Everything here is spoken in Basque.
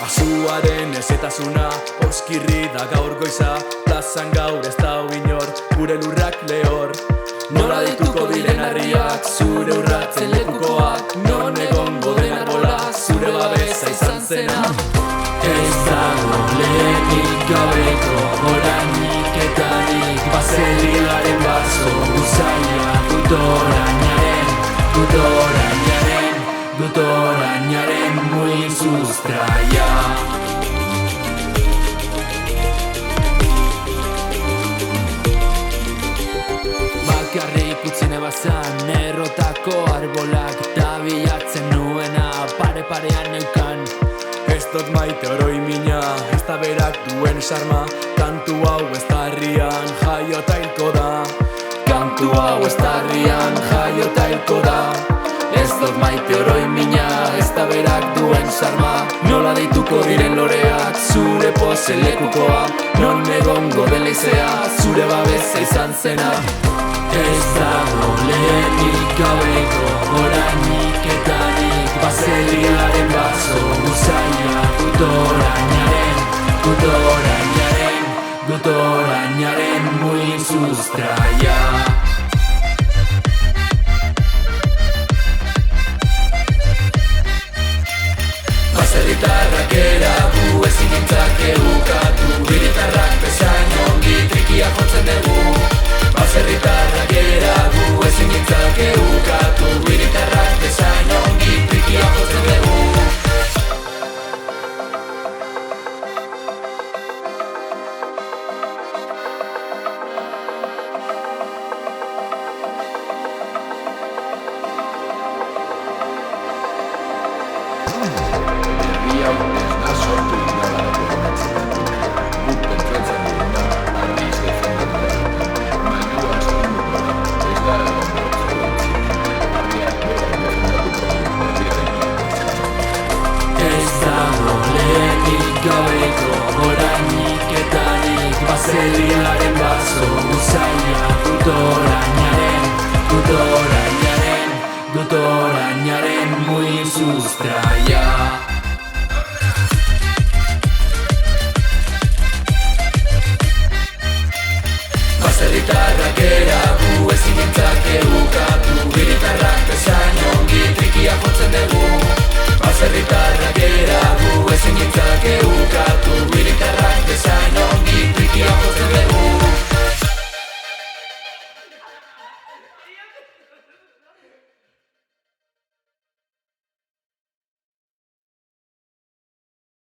Azuaren ezetasuna, oskirri da gaur goiza. Plazan gaur ez da inor, gure lurrak lehor. Nola dituko diren harriak, zure urratzen lekukoak. Non egongo den arbola, zure babesa izan zena. Ez dago lehenik gabeko oranik eta nik. Baserriaren baso guzaia Dutorainaren muin sustraia. Bakarrik utzi nebazan errotako arbolak, eta bilatzen nuena pare-parean neukan. Ez dut maite oroimina, ez da berak duen sarma. Kantu hau ez da herrian jaiota hilko da. Kantu hau ez da herrian jaiota hilko da. Ez dut maite oroimina, ez da berak duen sarma. Nola deituko diren loreak, zure pose lekukoa. Non egongo den leizea, zure babesa izan zena. Ez dago lehenik gabeko oranik eta nik. Baserriaren baso guzaia Dutorainaren muin sustraia. Baserritarrak eragu, ezin gintzake ukatu. Hiritarrak bezain ongi trikia jotzen dugu. Baserritarrak eragu, ezin gintzake ukatu. Hiritarrak bezain ongi trikia jotzen dugu. Herria ez da sortu indalarako gonatzen. Guk pentsatzen duguna argiz defendatzen da. Mailua astinduko da, ez gara egongo zauentzik. Herriak bera defendatuko du herriaren indatzen. Ez dago lehenik gabeko oranik eta nik. Baserriaren baso guzaia Dutorainaren muin sustraia.